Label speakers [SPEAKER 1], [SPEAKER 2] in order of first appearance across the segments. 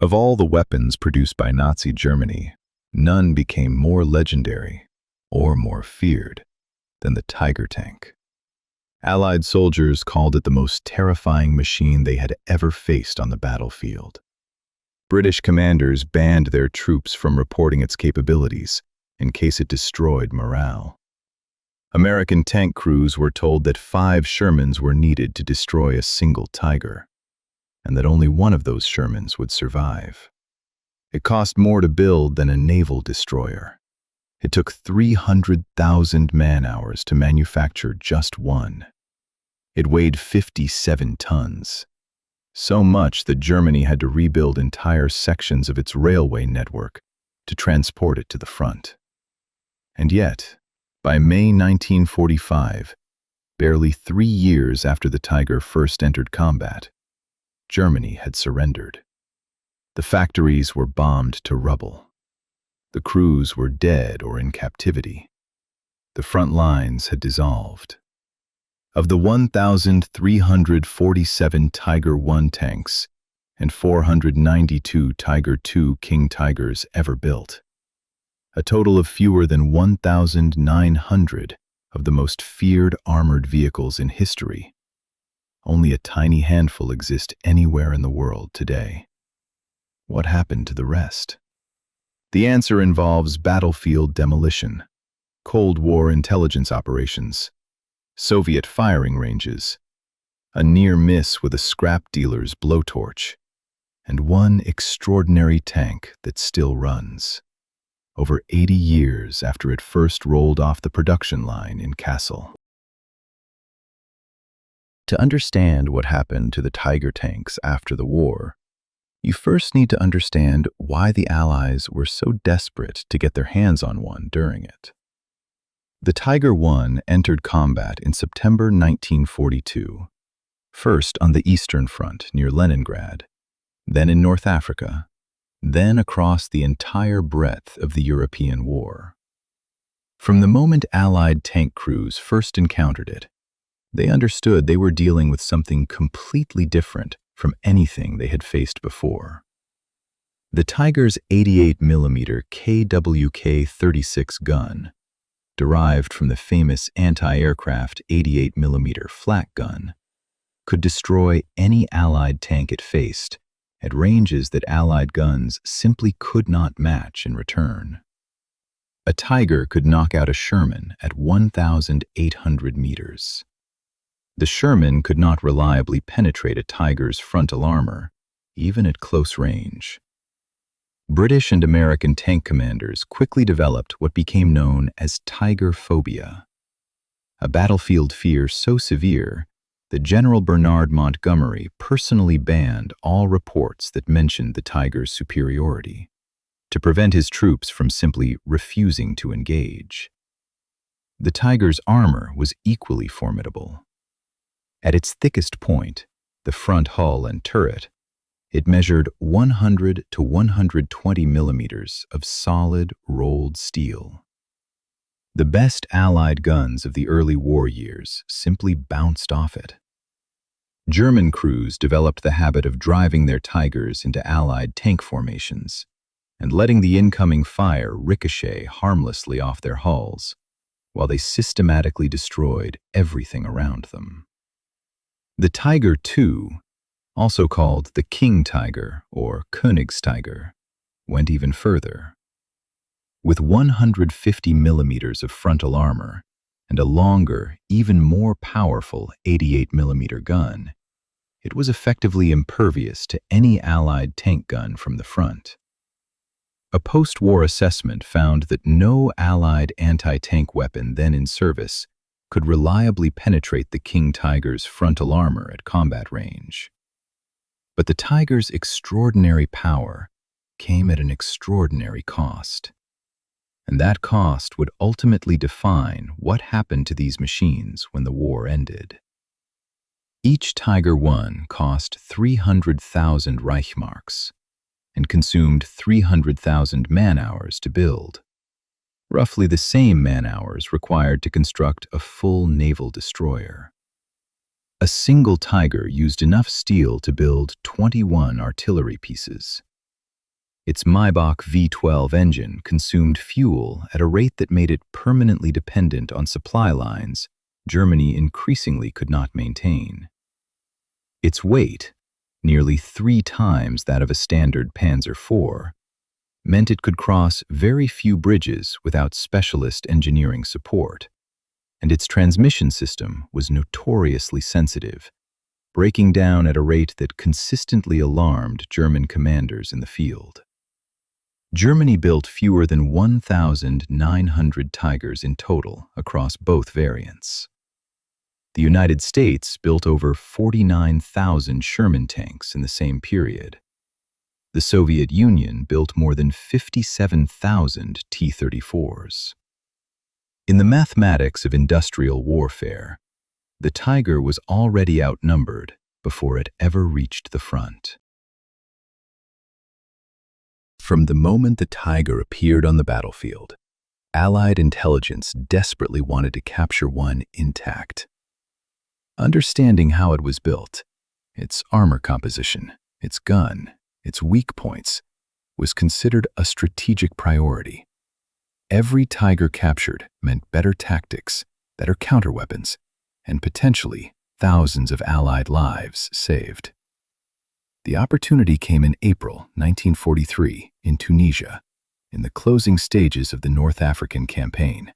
[SPEAKER 1] Of all the weapons produced by Nazi Germany, none became more legendary or more feared than the Tiger tank. Allied soldiers called it the most terrifying machine they had ever faced on the battlefield. British commanders banned their troops from reporting its capabilities in case it destroyed morale. American tank crews were told that 5 Shermans were needed to destroy a single Tiger, and that only one of those Shermans would survive. It cost more to build than a naval destroyer. It took 300,000 man-hours to manufacture just one. It weighed 57 tons. So much that Germany had to rebuild entire sections of its railway network to transport it to the front. And yet, by May 1945, barely 3 years after the Tiger first entered combat, Germany had surrendered. The factories were bombed to rubble. The crews were dead or in captivity. The front lines had dissolved. Of the 1,347 Tiger I tanks and 492 Tiger II King Tigers ever built, a total of fewer than 1,900 of the most feared armored vehicles in history, only a tiny handful exist anywhere in the world today. What happened to the rest? The answer involves battlefield demolition, Cold War intelligence operations, Soviet firing ranges, a near miss with a scrap dealer's blowtorch, and one extraordinary tank that still runs, over 80 years after it first rolled off the production line in Kassel. To understand what happened to the Tiger tanks after the war, you first need to understand why the Allies were so desperate to get their hands on one during it. The Tiger I entered combat in September 1942, first on the Eastern Front near Leningrad, then in North Africa, then across the entire breadth of the European war. From the moment Allied tank crews first encountered it, they understood they were dealing with something completely different from anything they had faced before. The Tiger's 88mm KWK-36 gun, derived from the famous anti-aircraft 88mm flak gun, could destroy any Allied tank it faced at ranges that Allied guns simply could not match in return. A Tiger could knock out a Sherman at 1,800 meters. The Sherman could not reliably penetrate a Tiger's frontal armor, even at close range. British and American tank commanders quickly developed what became known as Tiger phobia, a battlefield fear so severe that General Bernard Montgomery personally banned all reports that mentioned the Tiger's superiority, to prevent his troops from simply refusing to engage. The Tiger's armor was equally formidable. At its thickest point, the front hull and turret, it measured 100 to 120 millimeters of solid, rolled steel. The best Allied guns of the early war years simply bounced off it. German crews developed the habit of driving their Tigers into Allied tank formations and letting the incoming fire ricochet harmlessly off their hulls, while they systematically destroyed everything around them. The Tiger II, also called the King Tiger or Königstiger, went even further. With 150 millimeters of frontal armor and a longer, even more powerful 88mm gun, it was effectively impervious to any Allied tank gun from the front. A post-war assessment found that no Allied anti-tank weapon then in service could reliably penetrate the King Tiger's frontal armor at combat range. But the Tiger's extraordinary power came at an extraordinary cost. And that cost would ultimately define what happened to these machines when the war ended. Each Tiger I cost 300,000 Reichsmarks and consumed 300,000 man-hours to build, roughly the same man-hours required to construct a full naval destroyer. A single Tiger used enough steel to build 21 artillery pieces, Its Maybach V12 engine consumed fuel at a rate that made it permanently dependent on supply lines Germany increasingly could not maintain. Its weight, nearly 3 times that of a standard Panzer IV, meant it could cross very few bridges without specialist engineering support, and its transmission system was notoriously sensitive, breaking down at a rate that consistently alarmed German commanders in the field. Germany built fewer than 1,900 Tigers in total across both variants. The United States built over 49,000 Sherman tanks in the same period. The Soviet Union built more than 57,000 T-34s. In the mathematics of industrial warfare, the Tiger was already outnumbered before it ever reached the front. From the moment the Tiger appeared on the battlefield, Allied intelligence desperately wanted to capture one intact. Understanding how it was built, its armor composition, its gun, its weak points, was considered a strategic priority. Every Tiger captured meant better tactics, better counterweapons, and potentially thousands of Allied lives saved. The opportunity came in April 1943 in Tunisia, in the closing stages of the North African campaign.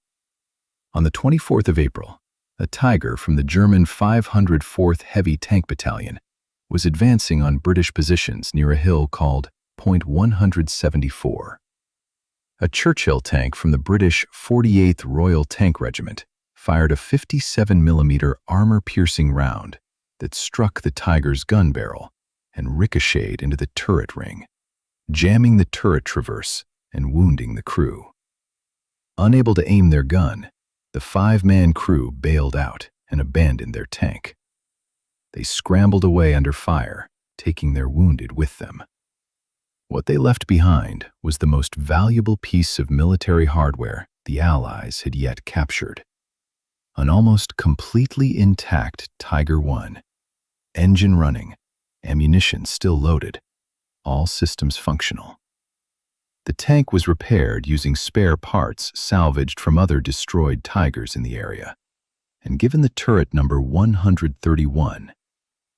[SPEAKER 1] On the 24th of April, a Tiger from the German 504th Heavy Tank Battalion was advancing on British positions near a hill called Point 174. A Churchill tank from the British 48th Royal Tank Regiment fired a 57mm armor-piercing round that struck the Tiger's gun barrel and ricocheted into the turret ring, jamming the turret traverse and wounding the crew. Unable to aim their gun, the 5-man crew bailed out and abandoned their tank. They scrambled away under fire, taking their wounded with them. What they left behind was the most valuable piece of military hardware the Allies had yet captured. An almost completely intact Tiger I, engine running, ammunition still loaded, all systems functional. The tank was repaired using spare parts salvaged from other destroyed Tigers in the area, and given the turret number 131,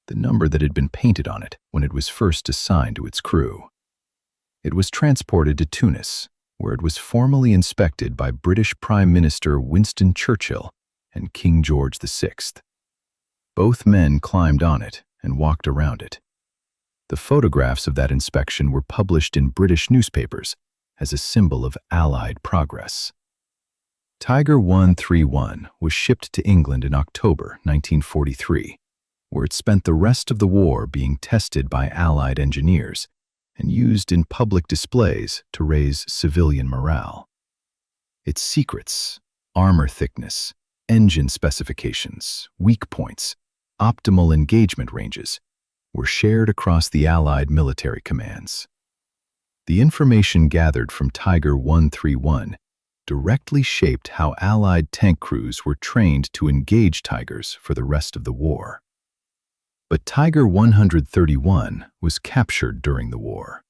[SPEAKER 1] the number that had been painted on it when it was first assigned to its crew. It was transported to Tunis, where it was formally inspected by British Prime Minister Winston Churchill and King George VI. Both men climbed on it and walked around it. The photographs of that inspection were published in British newspapers as a symbol of Allied progress. Tiger 131 was shipped to England in October 1943, where it spent the rest of the war being tested by Allied engineers and used in public displays to raise civilian morale. Its secrets, armor thickness, engine specifications, weak points, optimal engagement ranges, were shared across the Allied military commands. The information gathered from Tiger 131 directly shaped how Allied tank crews were trained to engage Tigers for the rest of the war. But Tiger 131 was captured during the war.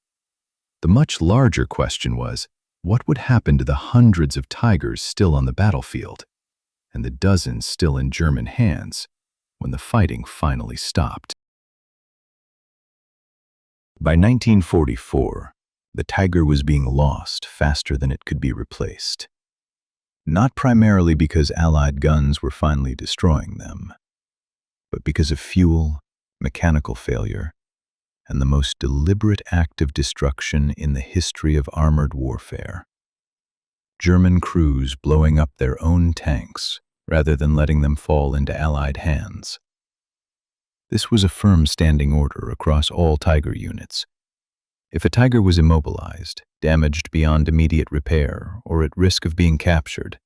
[SPEAKER 1] The much larger question was, what would happen to the hundreds of Tigers still on the battlefield, and the dozens still in German hands, when the fighting finally stopped? By 1944, the Tiger was being lost faster than it could be replaced. Not primarily because Allied guns were finally destroying them, but because of fuel, mechanical failure, and the most deliberate act of destruction in the history of armored warfare. German crews blowing up their own tanks rather than letting them fall into Allied hands. This was a firm standing order across all Tiger units. If a Tiger was immobilized, damaged beyond immediate repair, or at risk of being captured,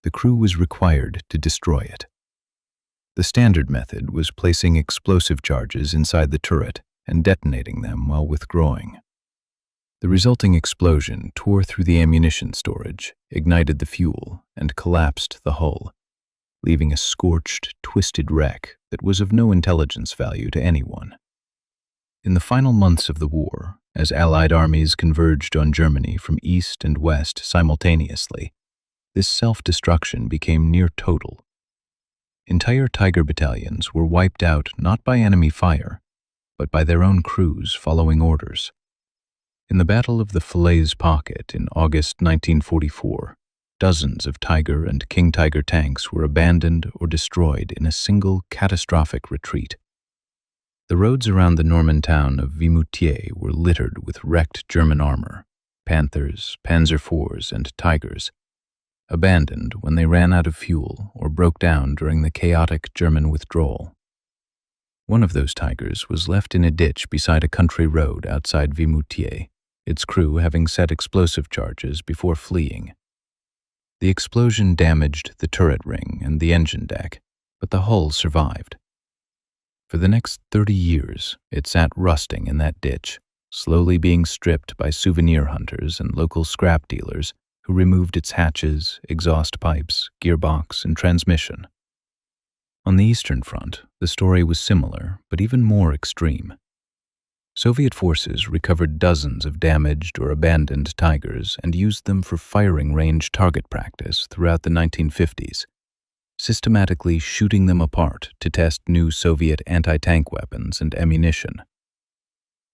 [SPEAKER 1] the crew was required to destroy it. The standard method was placing explosive charges inside the turret and detonating them while withdrawing. The resulting explosion tore through the ammunition storage, ignited the fuel, and collapsed the hull, leaving a scorched, twisted wreck that was of no intelligence value to anyone. In the final months of the war, As Allied armies converged on Germany from east and west simultaneously, this self-destruction became near total. Entire Tiger battalions were wiped out not by enemy fire, but by their own crews following orders. In the Battle of the Falaise Pocket in August 1944, dozens of Tiger and King Tiger tanks were abandoned or destroyed in a single catastrophic retreat. The roads around the Norman town of Vimoutiers were littered with wrecked German armor, Panthers, Panzer IVs, and Tigers, abandoned when they ran out of fuel or broke down during the chaotic German withdrawal. One of those Tigers was left in a ditch beside a country road outside Vimoutiers, its crew having set explosive charges before fleeing. The explosion damaged the turret ring and the engine deck, but the hull survived. For the next 30 years, it sat rusting in that ditch, slowly being stripped by souvenir hunters and local scrap dealers who removed its hatches, exhaust pipes, gearbox, and transmission. On the Eastern Front, the story was similar, but even more extreme. Soviet forces recovered dozens of damaged or abandoned Tigers and used them for firing range target practice throughout the 1950s, systematically shooting them apart to test new Soviet anti-tank weapons and ammunition.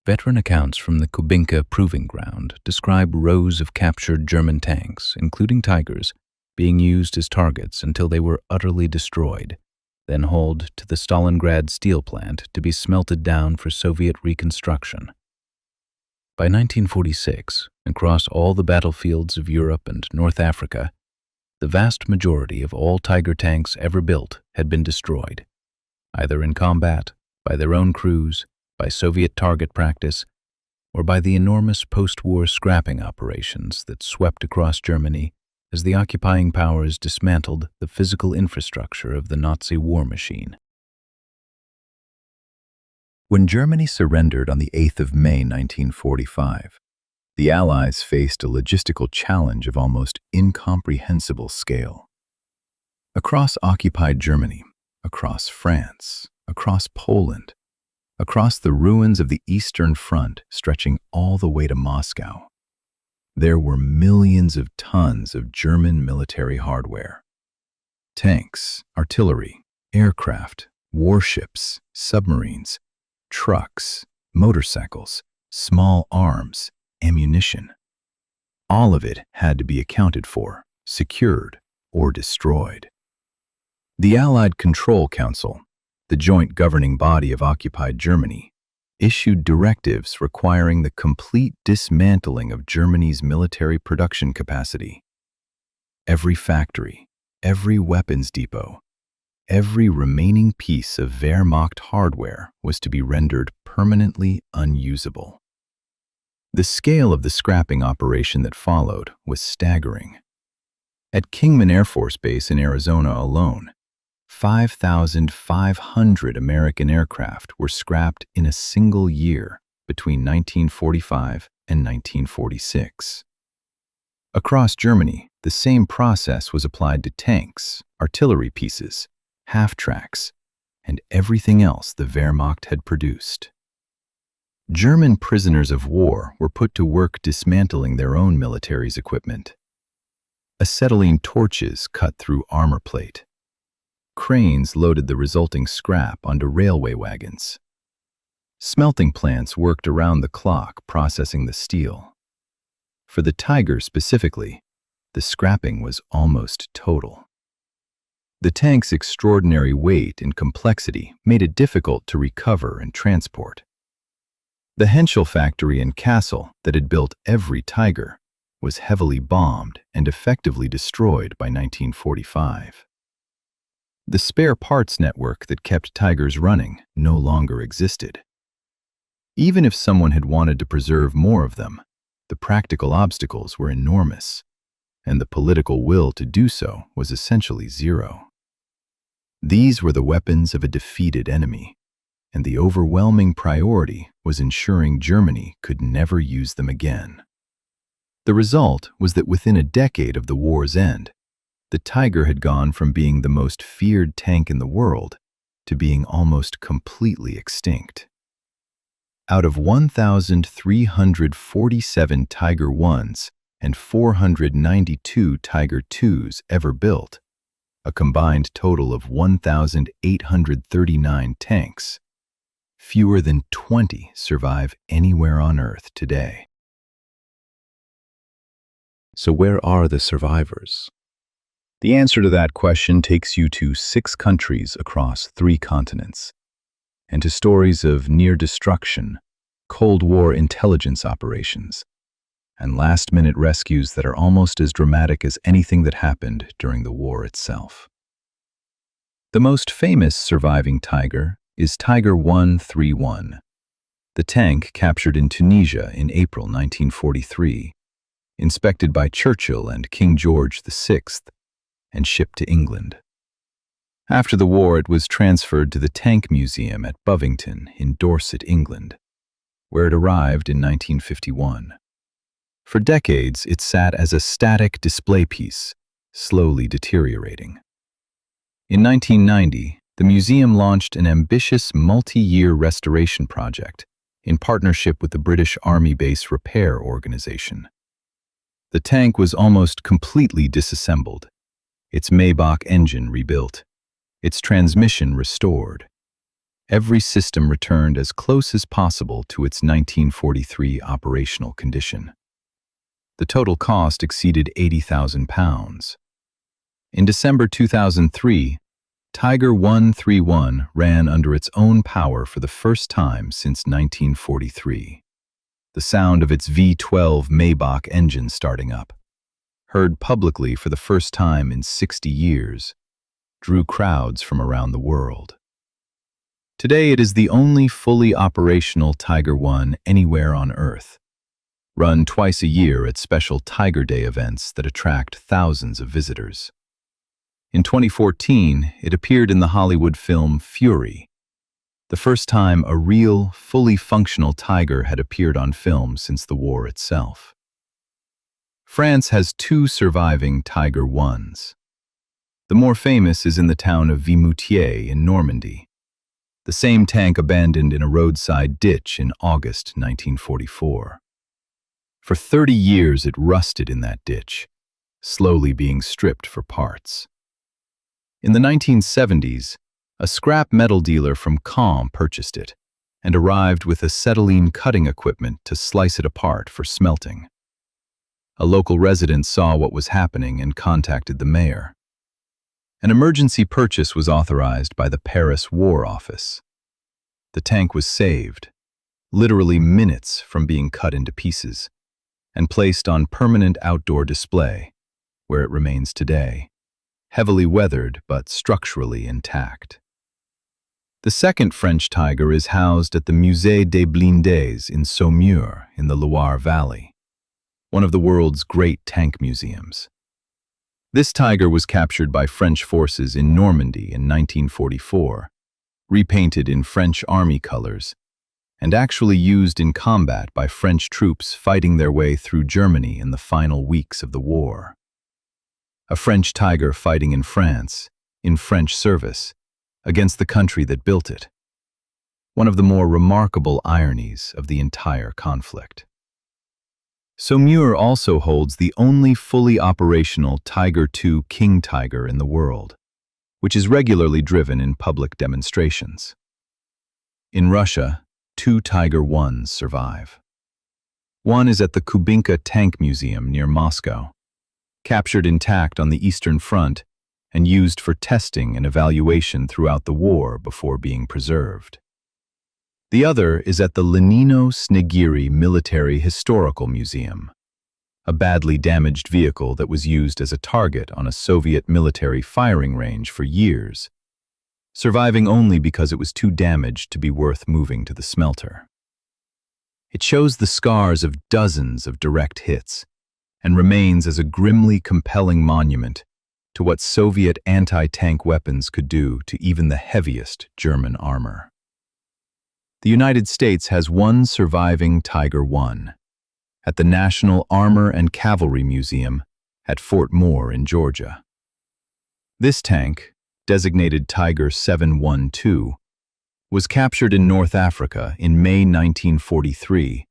[SPEAKER 1] Veteran accounts from the Kubinka Proving Ground describe rows of captured German tanks, including Tigers, being used as targets until they were utterly destroyed, then hauled to the Stalingrad steel plant to be smelted down for Soviet reconstruction. By 1946, across all the battlefields of Europe and North Africa, the vast majority of all Tiger tanks ever built had been destroyed, either in combat, by their own crews, by Soviet target practice, or by the enormous post-war scrapping operations that swept across Germany as the occupying powers dismantled the physical infrastructure of the Nazi war machine. When Germany surrendered on the 8th of May 1945, the Allies faced a logistical challenge of almost incomprehensible scale. Across occupied Germany, across France, across Poland, across the ruins of the Eastern Front stretching all the way to Moscow, there were millions of tons of German military hardware. Tanks, artillery, aircraft, warships, submarines, trucks, motorcycles, small arms, ammunition. All of it had to be accounted for, secured, or destroyed. The Allied Control Council, the joint governing body of occupied Germany, issued directives requiring the complete dismantling of Germany's military production capacity. Every factory, every weapons depot, every remaining piece of Wehrmacht hardware was to be rendered permanently unusable. The scale of the scrapping operation that followed was staggering. At Kingman Air Force Base in Arizona alone, 5,500 American aircraft were scrapped in a single year between 1945 and 1946. Across Germany, the same process was applied to tanks, artillery pieces, half-tracks, and everything else the Wehrmacht had produced. German prisoners of war were put to work dismantling their own military's equipment. Acetylene torches cut through armor plate. Cranes loaded the resulting scrap onto railway wagons. Smelting plants worked around the clock processing the steel. For the Tiger specifically, the scrapping was almost total. The tank's extraordinary weight and complexity made it difficult to recover and transport. The Henschel factory in Kassel that had built every Tiger was heavily bombed and effectively destroyed by 1945. The spare parts network that kept Tigers running no longer existed. Even if someone had wanted to preserve more of them, the practical obstacles were enormous, and the political will to do so was essentially zero. These were the weapons of a defeated enemy, and the overwhelming priority was ensuring Germany could never use them again. The result was that within a decade of the war's end, the Tiger had gone from being the most feared tank in the world to being almost completely extinct. Out of 1,347 Tiger Is and 492 Tiger IIs ever built, a combined total of 1,839 tanks, fewer than 20 survive anywhere on Earth today. So where are the survivors? The answer to that question takes you to 6 countries across 3 continents, and to stories of near destruction, Cold War intelligence operations, and last-minute rescues that are almost as dramatic as anything that happened during the war itself. The most famous surviving Tiger is Tiger 131, the tank captured in Tunisia in April 1943, inspected by Churchill and King George VI, and shipped to England. After the war, it was transferred to the Tank Museum at Bovington in Dorset, England, where it arrived in 1951. For decades, it sat as a static display piece, slowly deteriorating. In 1990, the museum launched an ambitious multi-year restoration project in partnership with the British Army Base Repair Organization. The tank was almost completely disassembled, its Maybach engine rebuilt, its transmission restored, every system returned as close as possible to its 1943 operational condition. The total cost exceeded £80,000. In December 2003, Tiger 131 ran under its own power for the first time since 1943. The sound of its V12 Maybach engine starting up, heard publicly for the first time in 60 years, drew crowds from around the world. Today, it is the only fully operational Tiger I anywhere on Earth, run twice a year at special Tiger Day events that attract thousands of visitors. In 2014, it appeared in the Hollywood film Fury, the first time a real, fully functional tiger had appeared on film since the war itself. France has 2 surviving Tiger Is. The more famous is in the town of Vimoutiers in Normandy. The same tank abandoned in a roadside ditch in August 1944. For 30 years it rusted in that ditch, slowly being stripped for parts. In the 1970s, a scrap metal dealer from Caen purchased it and arrived with acetylene cutting equipment to slice it apart for smelting. A local resident saw what was happening and contacted the mayor. An emergency purchase was authorized by the Paris War Office. The tank was saved, literally minutes from being cut into pieces, and placed on permanent outdoor display, where it remains today, heavily weathered but structurally intact. The second French Tiger is housed at the Musée des Blindés in Saumur in the Loire Valley, one of the world's great tank museums. This Tiger was captured by French forces in Normandy in 1944, repainted in French Army colors, and actually used in combat by French troops fighting their way through Germany in the final weeks of the war. A French Tiger fighting in France, in French service, against the country that built it. One of the more remarkable ironies of the entire conflict. Saumur also holds the only fully operational Tiger II King Tiger in the world, which is regularly driven in public demonstrations. In Russia, 2 Tiger Is survive. One is at the Kubinka Tank Museum near Moscow, captured intact on the Eastern Front and used for testing and evaluation throughout the war before being preserved. The other is at the Lenino-Snegiri Military Historical Museum, a badly damaged vehicle that was used as a target on a Soviet military firing range for years, surviving only because it was too damaged to be worth moving to the smelter. It shows the scars of dozens of direct hits and remains as a grimly compelling monument to what Soviet anti-tank weapons could do to even the heaviest German armor. The United States has 1 surviving Tiger I at the National Armor and Cavalry Museum at Fort Moore in Georgia. This tank, designated Tiger 712, was captured in North Africa in May 1943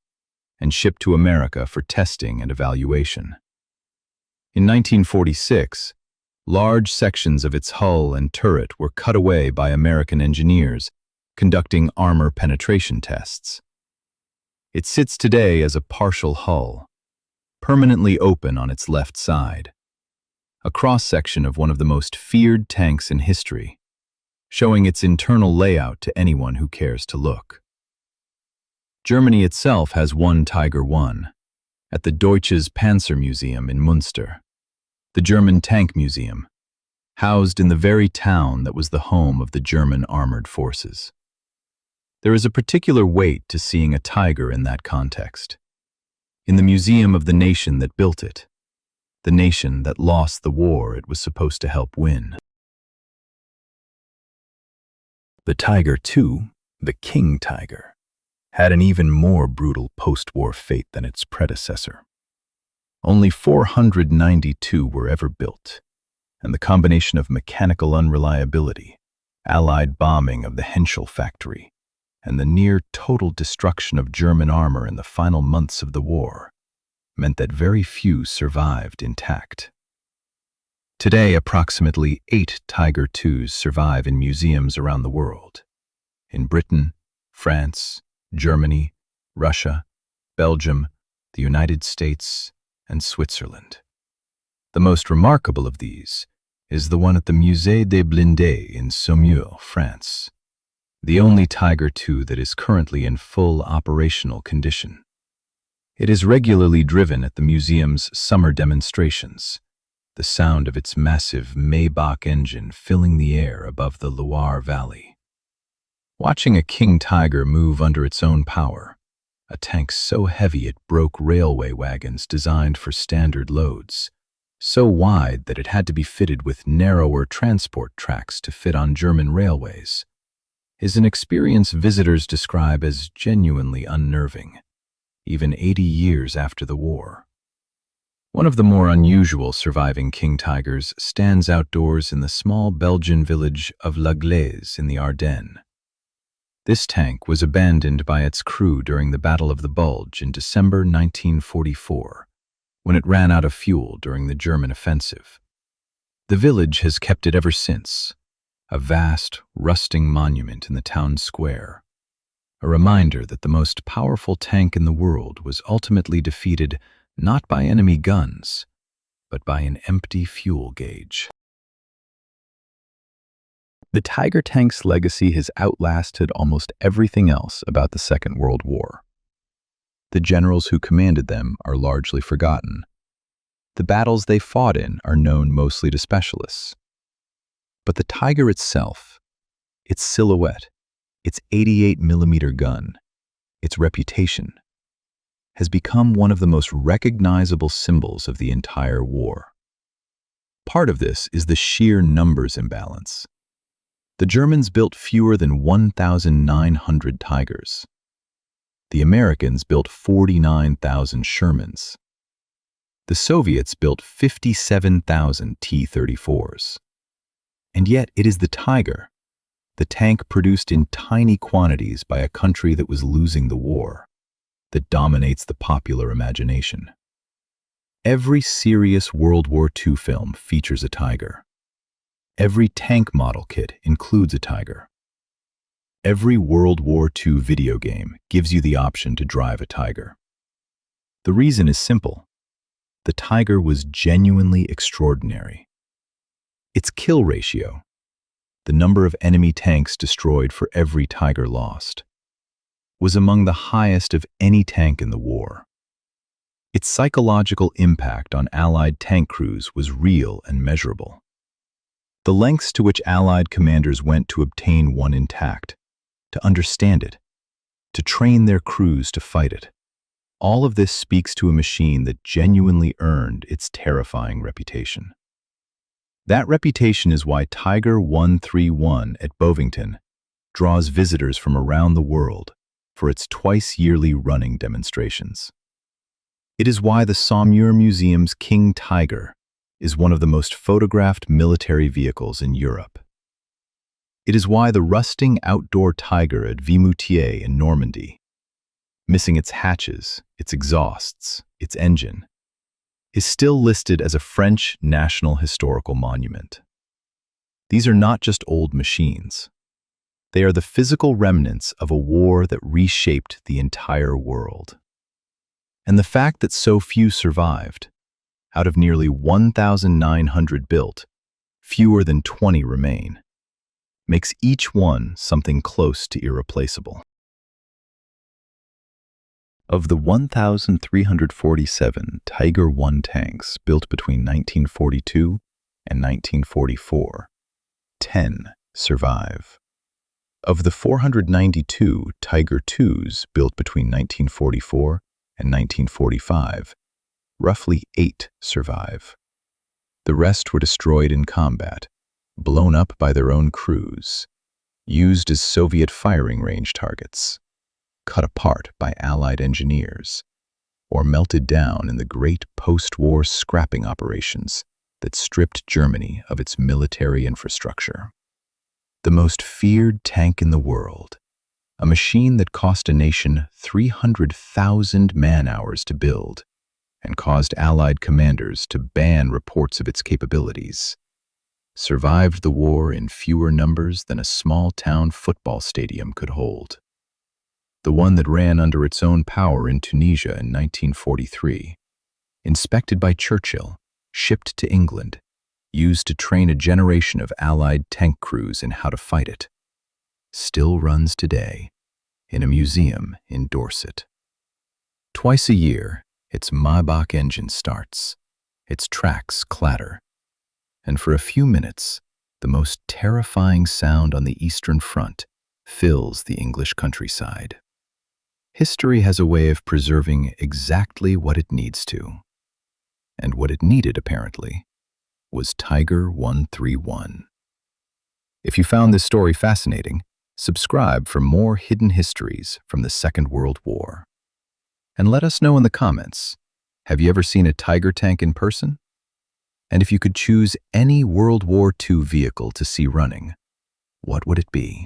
[SPEAKER 1] and shipped to America for testing and evaluation. In 1946, large sections of its hull and turret were cut away by American engineers conducting armor penetration tests. It sits today as a partial hull, permanently open on its left side, a cross-section of one of the most feared tanks in history, showing its internal layout to anyone who cares to look. Germany itself has one Tiger I at the Deutsches Panzermuseum in Münster, the German Tank Museum, housed in the very town that was the home of the German armored forces. There is a particular weight to seeing a Tiger in that context, in the museum of the nation that built it, the nation that lost the war it was supposed to help win. The Tiger II, the King Tiger, had an even more brutal post-war fate than its predecessor. Only 492 were ever built, and the combination of mechanical unreliability, Allied bombing of the Henschel factory, and the near-total destruction of German armor in the final months of the war meant that very few survived intact. Today, approximately 8 Tiger IIs survive in museums around the world, in Britain, France, Germany, Russia, Belgium, the United States, and Switzerland. The most remarkable of these is the one at the Musée des Blindés in Saumur, France, the only Tiger II that is currently in full operational condition. It is regularly driven at the museum's summer demonstrations, the sound of its massive Maybach engine filling the air above the Loire Valley. Watching a King Tiger move under its own power, a tank so heavy it broke railway wagons designed for standard loads, so wide that it had to be fitted with narrower transport tracks to fit on German railways, is an experience visitors describe as genuinely unnerving, even 80 years after the war. One of the more unusual surviving King Tigers stands outdoors in the small Belgian village of La Glaise in the Ardennes. This tank was abandoned by its crew during the Battle of the Bulge in December 1944, when it ran out of fuel during the German offensive. The village has kept it ever since, a vast, rusting monument in the town square, a reminder that the most powerful tank in the world was ultimately defeated not by enemy guns, but by an empty fuel gauge. The Tiger tank's legacy has outlasted almost everything else about the Second World War. The generals who commanded them are largely forgotten. The battles they fought in are known mostly to specialists. But the Tiger itself, its silhouette, its 88mm gun, its reputation, has become one of the most recognizable symbols of the entire war. Part of this is the sheer numbers imbalance. The Germans built fewer than 1,900 Tigers. The Americans built 49,000 Shermans. The Soviets built 57,000 T-34s. And yet it is the Tiger, the tank produced in tiny quantities by a country that was losing the war, that dominates the popular imagination. Every serious World War II film features a Tiger. Every tank model kit includes a Tiger. Every World War II video game gives you the option to drive a Tiger. The reason is simple. The Tiger was genuinely extraordinary. Its kill ratio, the number of enemy tanks destroyed for every Tiger lost, was among the highest of any tank in the war. Its psychological impact on Allied tank crews was real and measurable. The lengths to which Allied commanders went to obtain one intact, to understand it, to train their crews to fight it, all of this speaks to a machine that genuinely earned its terrifying reputation. That reputation is why Tiger 131 at Bovington draws visitors from around the world for its twice-yearly running demonstrations. It is why the Saumur Museum's King Tiger is one of the most photographed military vehicles in Europe. It is why the rusting outdoor Tiger at Vimoutier in Normandy, missing its hatches, its exhausts, its engine, is still listed as a French national historical monument. These are not just old machines. They are the physical remnants of a war that reshaped the entire world. And the fact that so few survived, out of nearly 1,900 built, fewer than 20 remain, makes each one something close to irreplaceable. Of the 1,347 Tiger I tanks built between 1942 and 1944, 10 survive. Of the 492 Tiger IIs built between 1944 and 1945, roughly 8 survive. The rest were destroyed in combat, blown up by their own crews, used as Soviet firing range targets, cut apart by Allied engineers, or melted down in the great post-war scrapping operations that stripped Germany of its military infrastructure. The most feared tank in the world, a machine that cost a nation 300,000 man-hours to build and caused Allied commanders to ban reports of its capabilities, survived the war in fewer numbers than a small-town football stadium could hold. The one that ran under its own power in Tunisia in 1943, inspected by Churchill, shipped to England, used to train a generation of Allied tank crews in how to fight it, still runs today in a museum in Dorset. Twice a year, its Maybach engine starts, its tracks clatter, and for a few minutes, the most terrifying sound on the Eastern Front fills the English countryside. History has a way of preserving exactly what it needs to. And what it needed, apparently, was Tiger 131. If you found this story fascinating, subscribe for more hidden histories from the Second World War. And let us know in the comments, have you ever seen a Tiger tank in person? And if you could choose any World War II vehicle to see running, what would it be?